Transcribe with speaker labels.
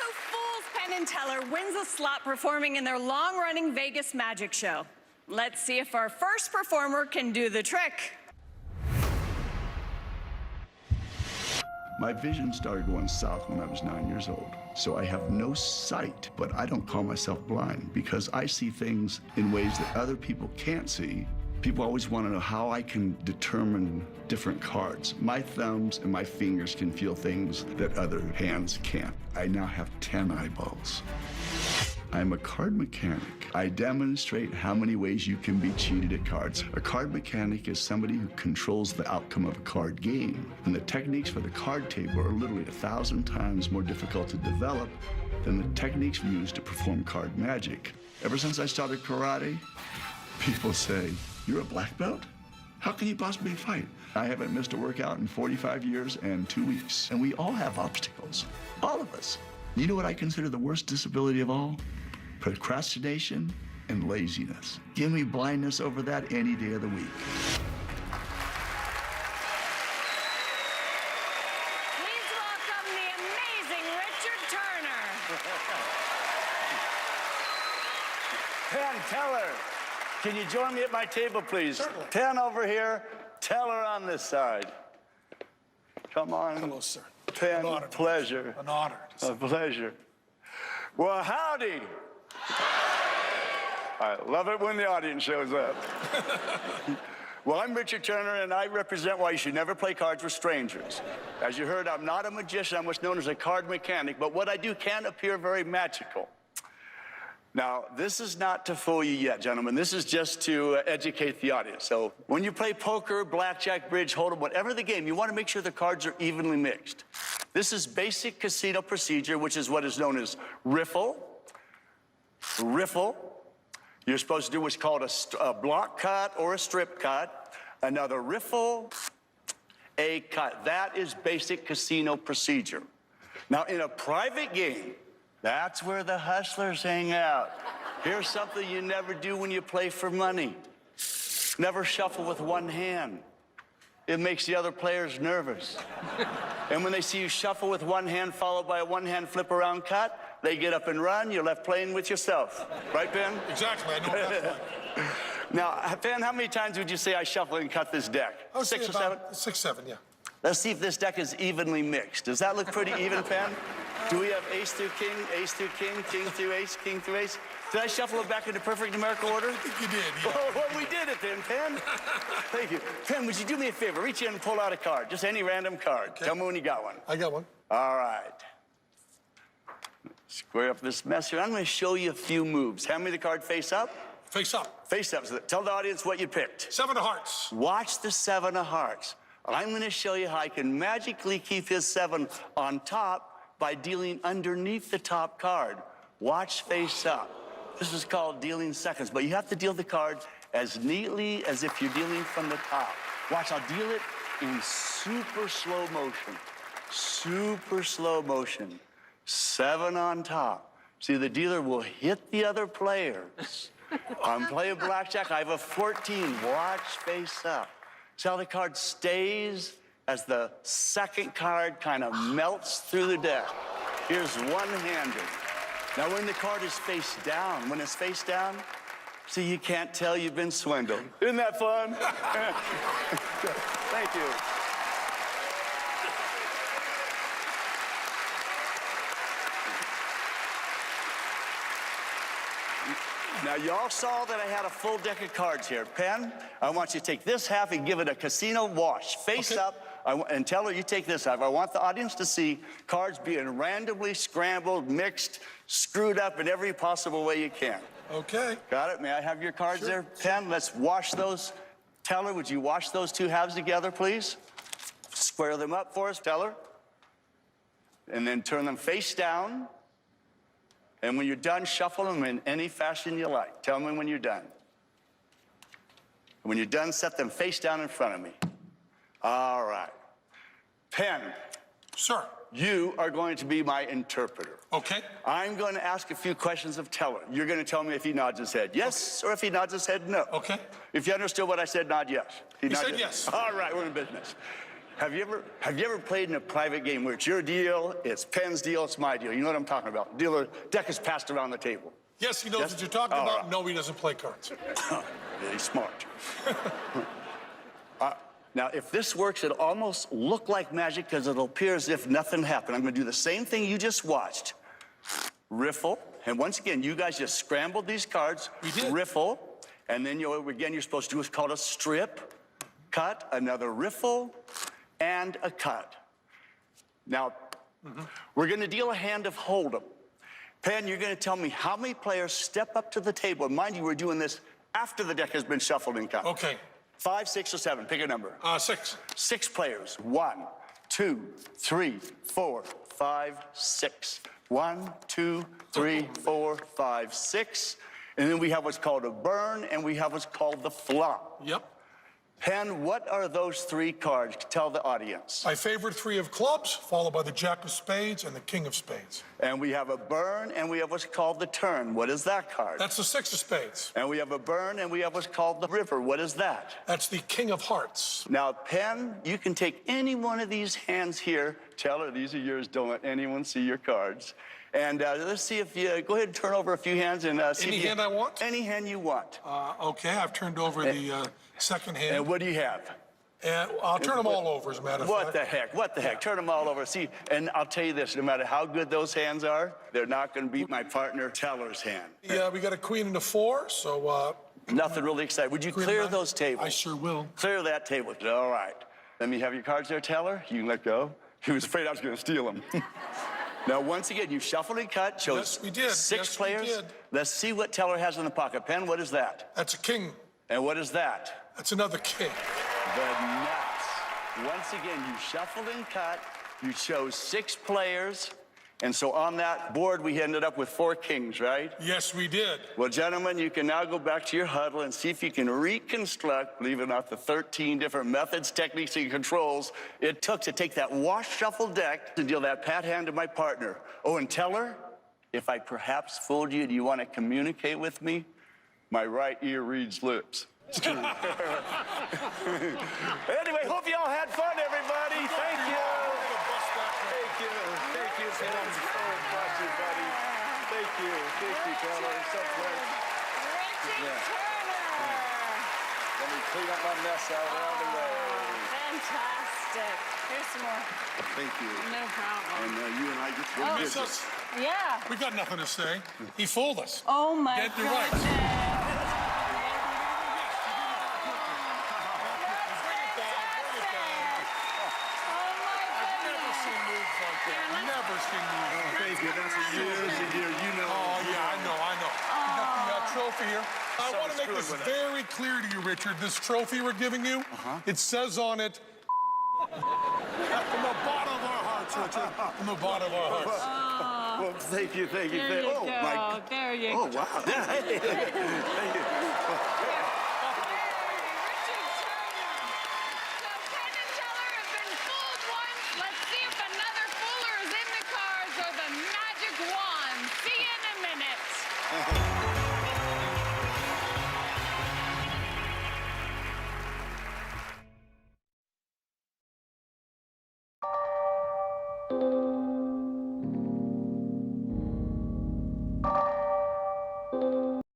Speaker 1: who fools Penn and Teller wins a slot performing in their long-running Vegas magic show. Let's see if our first performer can do the trick.
Speaker 2: My vision started going south when I was 9 years old. So I have no sight, but I don't call myself blind because I see things in ways that other people can't see. People always want to know how I can determine different cards. My thumbs and my fingers can feel things that other hands can't. I now have 10 eyeballs. I'm a card mechanic. I demonstrate how many ways you can be cheated at cards. A card mechanic is somebody who controls the outcome of a card game. And the techniques for the card table are literally 1,000 times more difficult to develop than the techniques we use to perform card magic. Ever since I started karate, people say, "You're a black belt? How can you possibly fight?" I haven't missed a workout in 45 years and 2 weeks. And we all have obstacles, all of us. You know what I consider the worst disability of all? Procrastination and laziness. Give me blindness over that any day of the week.
Speaker 1: Please welcome the amazing Richard Turner.
Speaker 3: Penn, Teller, can you join me at my table, please?
Speaker 4: Certainly.
Speaker 3: Penn over here, Teller on this side. Come on.
Speaker 4: Hello, sir.
Speaker 3: Penn,
Speaker 4: An honor.
Speaker 3: pleasure.
Speaker 4: An honor.
Speaker 3: A pleasure. Well, howdy. I love it when the audience shows up. Well, I'm Richard Turner, and I represent why you should never play cards with strangers. As you heard, I'm not a magician. I'm what's known as a card mechanic, but what I do can appear very magical. Now, this is not to fool you yet, gentlemen. This is just to educate the audience. So when you play poker, blackjack, bridge, hold'em, whatever the game, you want to make sure the cards are evenly mixed. This is basic casino procedure, which is what is known as riffle. Riffle. You're supposed to do what's called a block cut or a strip cut. Another riffle, a cut. That is basic casino procedure. Now, in a private game, that's where the hustlers hang out. Here's something you never do when you play for money. Never shuffle with one hand. It makes the other players nervous. And when they see you shuffle with one hand followed by a one-hand flip around cut, they get up and run, you're left playing with yourself. Right, Penn?
Speaker 4: Exactly, I know that.
Speaker 3: Now, Penn, how many times would you say I shuffle and cut this deck?
Speaker 4: I would
Speaker 3: 6
Speaker 4: say
Speaker 3: or 7?
Speaker 4: about 6, 7, yeah.
Speaker 3: Let's see if this deck is evenly mixed. Does that look pretty even, Penn? Do we have ace through king, king through ace, king through ace? Did I shuffle it back into perfect numerical order?
Speaker 4: I think you did, yeah.
Speaker 3: Oh, well, we did it then, Penn. Thank you. Penn, would you do me a favor? Reach in and pull out a card, just any random card.
Speaker 4: Okay.
Speaker 3: Tell me when you got one.
Speaker 4: I got one.
Speaker 3: All right. Square up this mess here. I'm going to show you a few moves. Hand me the card face up.
Speaker 4: Face up.
Speaker 3: Face up. So tell the audience what you picked.
Speaker 4: 7 of hearts.
Speaker 3: Watch the 7 of hearts. I'm going to show you how I can magically keep his 7 on top by dealing underneath the top card. Watch face up. This is called dealing seconds, but you have to deal the card as neatly as if you're dealing from the top. Watch, I'll deal it in super slow motion. Super slow motion. 7 on top. See, the dealer will hit the other players. I'm playing blackjack, I have a 14. Watch face up. See how the card stays as the second card kind of melts through the deck. Here's one-handed. Now, when the card is face down, when it's face down, see, you can't tell you've been swindled. Isn't that fun? Thank you. Now, y'all saw that I had a full deck of cards here. Penn, I want you to take this half and give it a casino wash. Face up. And Teller, you take this half. I want the audience to see cards being randomly scrambled, mixed, screwed up in every possible way you can.
Speaker 4: Okay.
Speaker 3: Got it? May I have your cards
Speaker 4: Sure.
Speaker 3: there? Penn, let's wash those. Teller, would you wash those two halves together, please? Square them up for us, Teller. And then turn them face down. And when you're done, shuffle them in any fashion you like. Tell me when you're done. When you're done, set them face down in front of me. All right. Penn.
Speaker 4: Sir.
Speaker 3: You are going to be my interpreter.
Speaker 4: Okay.
Speaker 3: I'm going to ask a few questions of Teller. You're going to tell me if he nods his head yes, or if he nods his head no.
Speaker 4: Okay.
Speaker 3: If you understood what I said, nod yes.
Speaker 4: He said yes.
Speaker 3: All right, we're in business. Have you ever played in a private game where it's your deal, it's Penn's deal, it's my deal? You know what I'm talking about. Deck is passed around the table.
Speaker 4: Yes, he knows
Speaker 3: Yes?
Speaker 4: what you're talking
Speaker 3: All
Speaker 4: about.
Speaker 3: right.
Speaker 4: No, he doesn't play cards.
Speaker 3: Very smart. Now, if this works, it'll almost look like magic because it'll appear as if nothing happened. I'm going to do the same thing you just watched. Riffle. And once again, you guys just scrambled these cards.
Speaker 4: We did.
Speaker 3: Riffle. And then, you're supposed to do what's called a strip, cut, another riffle, and a cut. Now, we're going to deal a hand of Hold'em. Penn, you're going to tell me how many players step up to the table. And mind you, we're doing this after the deck has been shuffled and cut.
Speaker 4: Okay.
Speaker 3: 5, 6, or 7. Pick a number.
Speaker 4: 6.
Speaker 3: 6 players. 1, 2, 3, 4, 5, 6. 1, 2, 3, 4, 5, 6. And then we have what's called a burn, and we have what's called the flop.
Speaker 4: Yep.
Speaker 3: Penn, what are those 3 cards? Tell the audience.
Speaker 4: My favorite 3 of clubs, followed by the Jack of Spades and the King of Spades.
Speaker 3: And we have a burn, and we have what's called the turn. What is that card?
Speaker 4: That's the 6 of Spades.
Speaker 3: And we have a burn, and we have what's called the river. What is that?
Speaker 4: That's the King of Hearts.
Speaker 3: Now, Penn, you can take any one of these hands here. Tell her these are yours. Don't let anyone see your cards. And let's see if you go ahead and turn over a few hands and see
Speaker 4: Any
Speaker 3: if you,
Speaker 4: hand I want?
Speaker 3: Any hand you want.
Speaker 4: Okay, I've turned over the second hand.
Speaker 3: And what do you have?
Speaker 4: And I'll turn them all over, as a matter of fact.
Speaker 3: What the heck? What the heck? Turn them all over. See, and I'll tell you this: no matter how good those hands are, they're not going to beat my partner Teller's hand.
Speaker 4: Yeah, we got a queen and a 4, so
Speaker 3: Nothing really exciting. Would you
Speaker 4: queen
Speaker 3: clear
Speaker 4: and 9.
Speaker 3: those tables?
Speaker 4: I sure will.
Speaker 3: Clear that table. All right. Let me have your cards there, Teller. You can let go. He was afraid I was going to steal them. Now, once again, you shuffled and cut. Chose
Speaker 4: Yes, we did.
Speaker 3: 6
Speaker 4: Yes, we
Speaker 3: players.
Speaker 4: did.
Speaker 3: Let's see what Teller has in the pocket. Penn, what is that?
Speaker 4: That's a king.
Speaker 3: And what is that?
Speaker 4: That's another king.
Speaker 3: The nuts. Once again, you shuffled and cut. You chose 6 players. And so on that board, we ended up with 4 kings, right?
Speaker 4: Yes, we did.
Speaker 3: Well, gentlemen, you can now go back to your huddle and see if you can reconstruct, believe it or not, the 13 different methods, techniques, and controls it took to take that wash-shuffle deck to deal that pat hand to my partner. Oh, and Teller, if I perhaps fooled you, do you want to communicate with me? My right ear reads lips. Anyway, hope you all had fun, everybody. Thank you. Thank you. Thank you so much for watching, buddy. Thank you. Thank you, Teller. So great.
Speaker 1: Richie Turner.
Speaker 3: Let me clean up my mess out of the way.
Speaker 1: Fantastic. Here's some more.
Speaker 3: Thank you.
Speaker 1: No problem.
Speaker 3: And you and I just
Speaker 1: Oh.
Speaker 3: went
Speaker 4: Miss
Speaker 3: business.
Speaker 4: us.
Speaker 1: Yeah.
Speaker 4: We got nothing to say. He fooled us.
Speaker 1: Oh my
Speaker 4: Get the
Speaker 1: goodness.
Speaker 4: right. Never seen moves.
Speaker 3: Thank you. That's years and years. You know.
Speaker 4: Oh, yeah, I know. We got the trophy here. I
Speaker 3: So
Speaker 4: want to make
Speaker 3: screwed
Speaker 4: this
Speaker 3: with it.
Speaker 4: very clear to you, Richard. This trophy we're giving you, it says on it, from the bottom of our hearts, Richard. From the bottom of our hearts.
Speaker 3: Well, thank you. Thank you.
Speaker 1: There you
Speaker 3: oh,
Speaker 1: go.
Speaker 3: my.
Speaker 1: There you
Speaker 3: Oh,
Speaker 1: go.
Speaker 3: wow. Thank you.